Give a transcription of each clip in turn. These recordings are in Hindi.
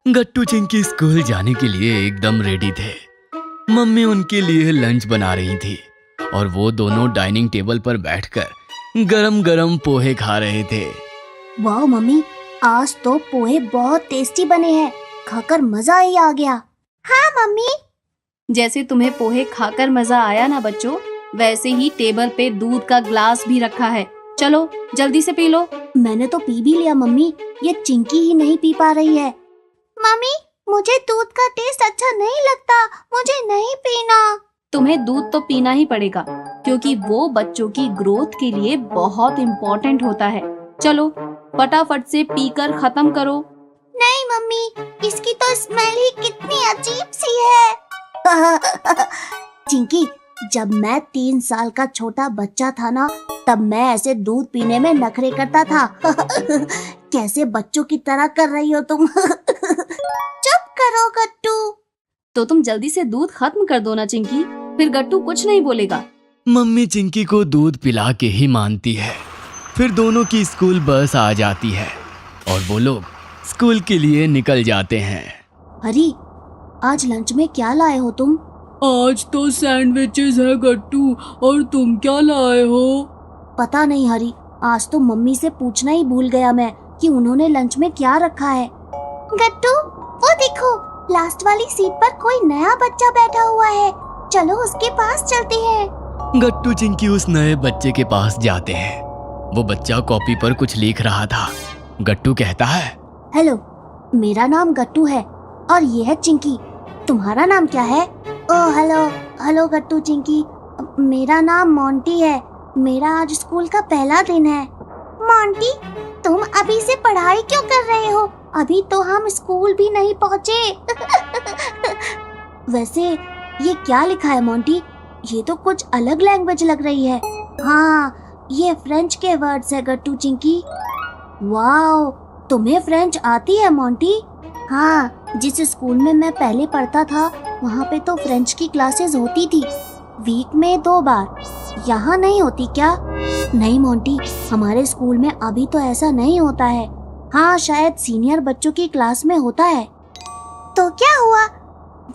गट्टू चिंकी स्कूल जाने के लिए एकदम रेडी थे। मम्मी उनके लिए लंच बना रही थी और वो दोनों डाइनिंग टेबल पर बैठकर गरम गरम पोहे खा रहे थे। वाह मम्मी, आज तो पोहे बहुत टेस्टी बने हैं, खाकर मजा ही आ गया। हाँ मम्मी। जैसे तुम्हें पोहे खाकर मजा आया ना बच्चों, वैसे ही टेबल पे दूध का ग्लास भी रखा है। चलो जल्दी से पी लो। मैंने तो पी भी लिया मम्मी, ये चिंकी ही नहीं पी पा रही है। मम्मी, मुझे दूध का टेस्ट अच्छा नहीं लगता, मुझे नहीं पीना। तुम्हें दूध तो पीना ही पड़ेगा क्योंकि वो बच्चों की ग्रोथ के लिए बहुत इम्पोर्टेंट होता है। चलो फटाफट से पीकर खत्म करो। नहीं मम्मी, इसकी तो स्मेल ही कितनी अजीब सी है। चिंकी, जब मैं 3 साल का छोटा बच्चा था ना, तब मैं ऐसे दूध पीने में नखरे करता था। कैसे बच्चों की तरह कर रही हो तुम। चुप करो गट्टू। तो तुम जल्दी से दूध खत्म कर दो ना चिंकी, फिर गट्टू कुछ नहीं बोलेगा। मम्मी चिंकी को दूध पिला के ही मानती है। फिर दोनों की स्कूल बस आ जाती है और वो लोग स्कूल के लिए निकल जाते हैं। हरी, आज लंच में क्या लाए हो तुम? आज तो सैंडविचेस है गट्टू, और तुम क्या लाए हो? पता नहीं हरी, आज तो मम्मी से पूछना ही भूल गया मैं कि उन्होंने लंच में क्या रखा है। गट्टू, वो देखो, लास्ट वाली सीट पर कोई नया बच्चा बैठा हुआ है, चलो उसके पास चलते हैं। गट्टू चिंकी उस नए बच्चे के पास जाते हैं। वो बच्चा कॉपी पर कुछ लिख रहा था। गट्टू कहता है, हेलो, मेरा नाम गट्टू है और ये है चिंकी, तुम्हारा नाम क्या है? ओह हेलो गट्टू चिंकी, मेरा नाम मोंटी है, मेरा आज स्कूल का पहला दिन है। मोंटी, तुम अभी से पढ़ाई क्यों कर रहे हो? अभी तो हम स्कूल भी नहीं पहुँचे। वैसे ये क्या लिखा है मोंटी? ये तो कुछ अलग लैंग्वेज लग रही है। हाँ, ये फ्रेंच के वर्ड्स है गट्टू चिंकी। वाओ, तुम्हें फ्रेंच आती है मोंटी? हाँ, जिस स्कूल में मैं पहले पढ़ता था वहाँ पे तो फ्रेंच की क्लासेस होती थी, वीक में 2 बार। यहाँ नहीं होती क्या? नहीं मोंटी, हमारे स्कूल में अभी तो ऐसा नहीं होता है। हाँ, शायद सीनियर बच्चों की क्लास में होता है। तो क्या हुआ,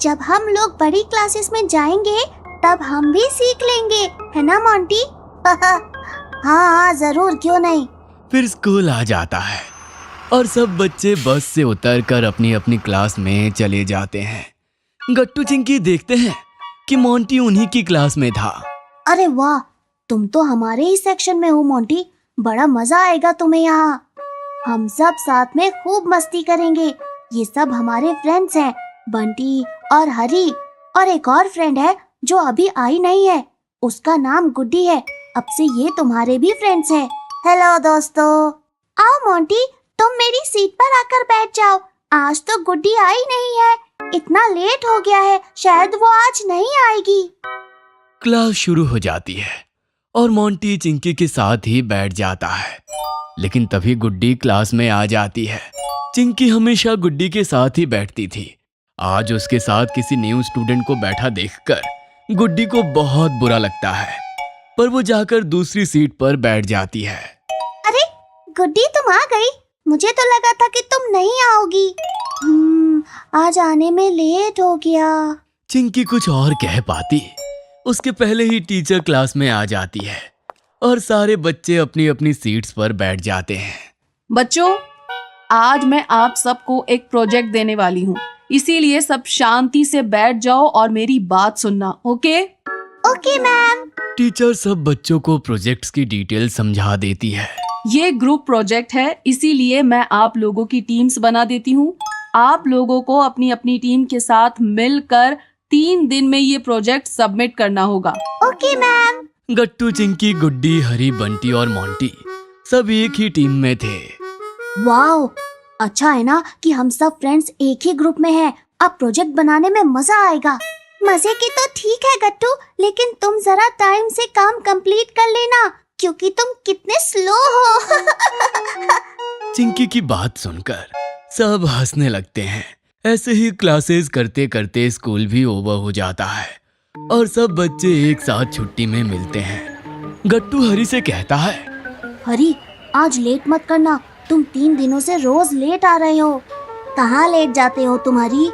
जब हम लोग बड़ी क्लासेस में जाएंगे तब हम भी सीख लेंगे, है ना मोंटी? हाँ जरूर, क्यों नहीं। फिर स्कूल आ जाता है और सब बच्चे बस से उतरकर अपनी अपनी क्लास में चले जाते हैं। गट्टू चिंकी देखते हैं कि मोंटी उन्हीं की क्लास में था। अरे वाह, तुम तो हमारे ही सेक्शन में हो मोंटी, बड़ा मजा आएगा तुम्हें यहाँ। हम सब साथ में खूब मस्ती करेंगे। ये सब हमारे फ्रेंड्स हैं, बंटी और हरी, और एक और फ्रेंड है जो अभी आई नहीं है, उसका नाम गुड्डी है। अब से ये तुम्हारे भी फ्रेंड्स हैं। हेलो दोस्तों, आओ मोंटी, तुम मेरी सीट पर आकर बैठ जाओ। आज तो गुड्डी आई नहीं है, इतना लेट हो गया है, शायद वो आज नहीं आएगी। क्लास शुरू हो जाती है और मोंटी चिंकी के साथ ही बैठ जाता है, लेकिन तभी गुड्डी क्लास में आ जाती है। चिंकी हमेशा गुड्डी के साथ ही बैठती थी। आज उसके साथ किसी न्यू स्टूडेंट को बैठा देखकर गुड्डी को बहुत बुरा लगता है, पर वो जाकर दूसरी सीट पर बैठ जाती है। अरे गुड्डी, तुम आ गई? मुझे तो लगा था कि तुम नहीं आओगी। आज आने में लेट हो गया। चिंकी कुछ और कह पाती, उसके पहले ही टीचर क्लास में आ जाती है और सारे बच्चे अपनी अपनी सीट्स पर बैठ जाते हैं। बच्चों, आज मैं आप सबको एक प्रोजेक्ट देने वाली हूँ, इसीलिए सब शांति से बैठ जाओ और मेरी बात सुनना। Okay ma'am. टीचर सब बच्चों को प्रोजेक्ट्स की डिटेल समझा देती है। ये ग्रुप प्रोजेक्ट है, इसीलिए मैं आप लोगों की टीम्स बना देती हूँ। आप लोगों को अपनी अपनी टीम के साथ मिलकर 3 दिन में ये प्रोजेक्ट सबमिट करना होगा। Okay ma'am. गट्टू चिंकी गुड्डी हरी बंटी और मोंटी सब एक ही टीम में थे। वाओ, अच्छा है ना कि हम सब फ्रेंड्स एक ही ग्रुप में हैं। अब प्रोजेक्ट बनाने में मजा आएगा। मजे की तो ठीक है गट्टू, लेकिन तुम जरा टाइम से काम कंप्लीट कर लेना, क्योंकि तुम कितने स्लो हो। चिंकी की बात सुनकर सब हंसने लगते हैं। ऐसे ही क्लासेस करते करते स्कूल भी ओवर हो जाता है और सब बच्चे एक साथ छुट्टी में मिलते हैं। गट्टू हरी से कहता है, हरी, आज लेट मत करना, तुम 3 दिनों से रोज लेट आ रहे हो। कहाँ लेट जाते हो तुम्हारी?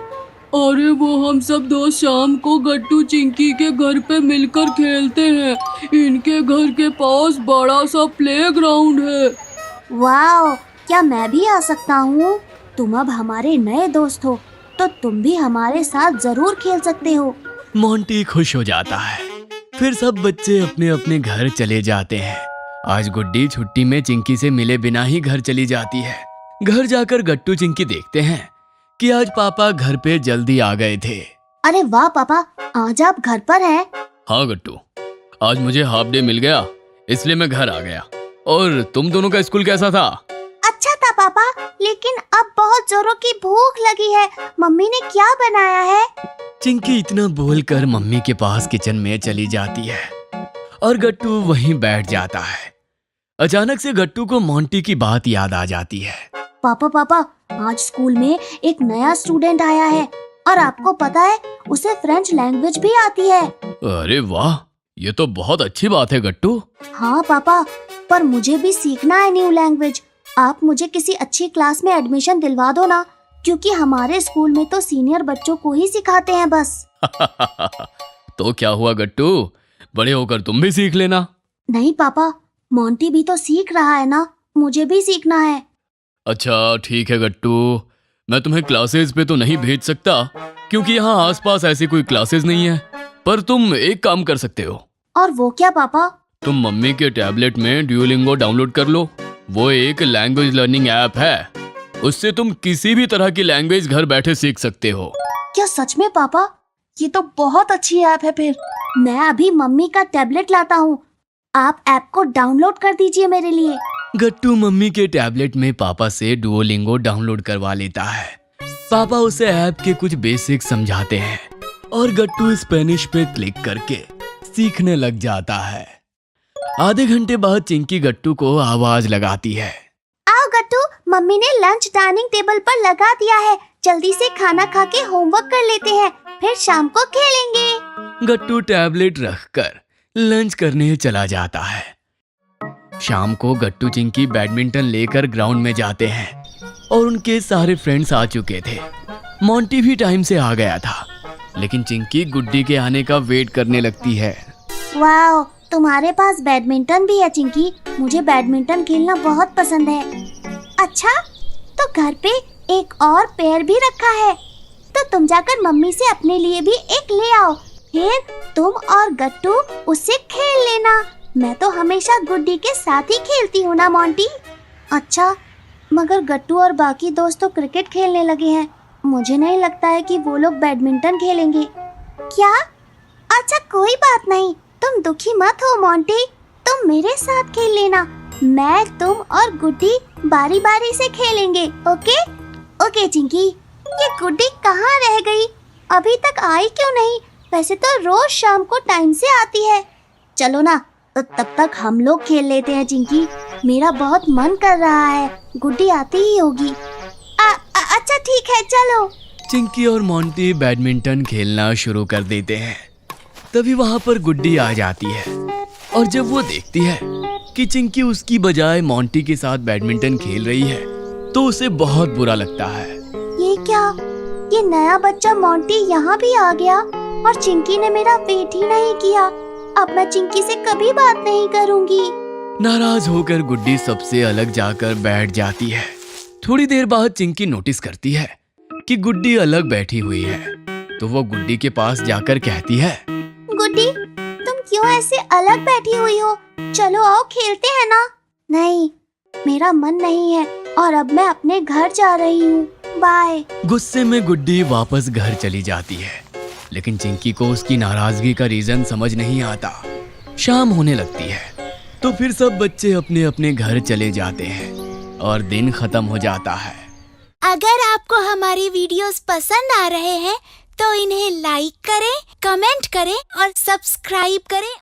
अरे वो हम सब दोस्त शाम को गट्टू चिंकी के घर पे मिलकर खेलते हैं। इनके घर के पास बड़ा सा प्लेग्राउंड है। वाह, क्या मैं भी आ सकता हूँ? तुम अब हमारे नए दोस्त हो, तो तुम भी हमारे साथ जरूर खेल सकते हो। मोंटी खुश हो जाता है। फिर सब बच्चे अपने अपने घर चले जाते हैं। आज गुड्डी छुट्टी में चिंकी से मिले बिना ही घर चली जाती है। घर जाकर गट्टू चिंकी देखते हैं कि आज पापा घर पे जल्दी आ गए थे। अरे वाह पापा, आज आप घर पर हैं? हाँ गट्टू, आज मुझे हाफ डे मिल गया, इसलिए मैं घर आ गया। और तुम दोनों का स्कूल कैसा था? अच्छा था पापा, लेकिन अब बहुत जोरों की भूख लगी है। मम्मी ने क्या बनाया है? चिंकी इतना बोलकर मम्मी के पास किचन में चली जाती है और गट्टू वहीं बैठ जाता है। अचानक से गट्टू को मोंटी की बात याद आ जाती है। पापा, आज स्कूल में एक नया स्टूडेंट आया है और आपको पता है उसे फ्रेंच लैंग्वेज भी आती है। अरे वाह, ये तो बहुत अच्छी बात है गट्टू। हाँ पापा, पर मुझे भी सीखना है न्यू लैंग्वेज। आप मुझे किसी अच्छी क्लास में एडमिशन दिलवा दो ना, क्योंकि हमारे स्कूल में तो सीनियर बच्चों को ही सिखाते हैं बस। तो क्या हुआ गट्टू, बड़े होकर तुम भी सीख लेना। नहीं पापा, मोंटी भी तो सीख रहा है ना, मुझे भी सीखना है। अच्छा ठीक है गट्टू, मैं तुम्हें क्लासेस पे तो नहीं भेज सकता क्योंकि यहाँ आसपास ऐसी कोई क्लासेस नहीं है, पर तुम एक काम कर सकते हो। और वो क्या पापा? तुम मम्मी के टैबलेट में ड्यूलिंगो डाउनलोड कर लो। वो एक लैंग्वेज लर्निंग ऐप है, उससे तुम किसी भी तरह की लैंग्वेज घर बैठे सीख सकते हो। क्या सच में पापा? ये तो बहुत अच्छी ऐप है। फिर मैं अभी मम्मी का टैबलेट लाता हूँ, आप ऐप को डाउनलोड कर दीजिए मेरे लिए। गट्टू मम्मी के टैबलेट में पापा से डुओलिंगो डाउनलोड करवा लेता है। पापा उसे ऐप के कुछ बेसिक समझाते हैं और गट्टू स्पेनिश पे क्लिक करके सीखने लग जाता है। आधे घंटे बाद चिंकी गट्टू को आवाज लगाती है। आओ गट्टू, मम्मी ने लंच डाइनिंग टेबल पर लगा दिया है। जल्दी से खाना खा के होमवर्क कर लेते हैं, फिर शाम को खेलेंगे। गट्टू टैबलेट रखकर लंच करने चला जाता है। शाम को गट्टू चिंकी बैडमिंटन लेकर ग्राउंड में जाते हैं और उनके सारे फ्रेंड्स आ चुके थे। मोंटी भी टाइम से आ गया था, लेकिन चिंकी गुड्डी के आने का वेट करने लगती है। वाह, तुम्हारे पास बैडमिंटन भी है चिंकी। मुझे बैडमिंटन खेलना बहुत पसंद है। अच्छा, तो घर पे एक और पेयर भी रखा है, तो तुम जाकर मम्मी से अपने लिए भी एक ले आओ। फिर तुम और गट्टू उससे खेल लेना। मैं तो हमेशा गुड्डी के साथ ही खेलती हूँ ना मोंटी। अच्छा, मगर गट्टू और बाकी दोस्त तो क्रिकेट खेलने लगे हैं। मुझे नहीं लगता है कि वो लोग बैडमिंटन खेलेंगे। क्या? अच्छा कोई बात नहीं, तुम दुखी मत हो मोंटी, तुम मेरे साथ खेल लेना। मैं, तुम और गुड्डी बारी बारी से खेलेंगे। Okay okay Chinki. ये गुड्डी कहाँ रह गई? अभी तक आई क्यों नहीं? वैसे तो रोज शाम को टाइम से आती है। चलो ना, तो तब तक हम लोग खेल लेते हैं चिंकी। मेरा बहुत मन कर रहा है, गुड्डी आती ही होगी। अच्छा ठीक है, चलो। चिंकी और मोंटी बैडमिंटन खेलना शुरू कर देते हैं। तभी वहां पर गुड्डी आ जाती है और जब वो देखती है कि चिंकी उसकी बजाय मोंटी के साथ बैडमिंटन खेल रही है तो उसे बहुत बुरा लगता है। ये क्या? ये नया बच्चा मोंटी यहाँ भी आ गया और चिंकी ने मेरा वेट ही नहीं किया। अब मैं चिंकी से कभी बात नहीं करूँगी। नाराज होकर गुड्डी सबसे अलग जाकर बैठ जाती है। थोड़ी देर बाद चिंकी नोटिस करती है कि गुड्डी अलग बैठी हुई है, तो वो गुड्डी के पास जाकर कहती है, गुड्डी, तुम क्यों ऐसे अलग बैठी हुई हो? चलो आओ खेलते हैं ना। नहीं, मेरा मन नहीं है और अब मैं अपने घर जा रही हूँ। बाय। गुस्से में गुड्डी वापस घर चली जाती है, लेकिन चिंकी को उसकी नाराजगी का रीजन समझ नहीं आता। शाम होने लगती है तो फिर सब बच्चे अपने अपने घर चले जाते हैं और दिन खत्म हो जाता है। अगर आपको हमारी वीडियोस पसंद आ रहे हैं तो इन्हें लाइक करें, कमेंट करें और सब्सक्राइब करें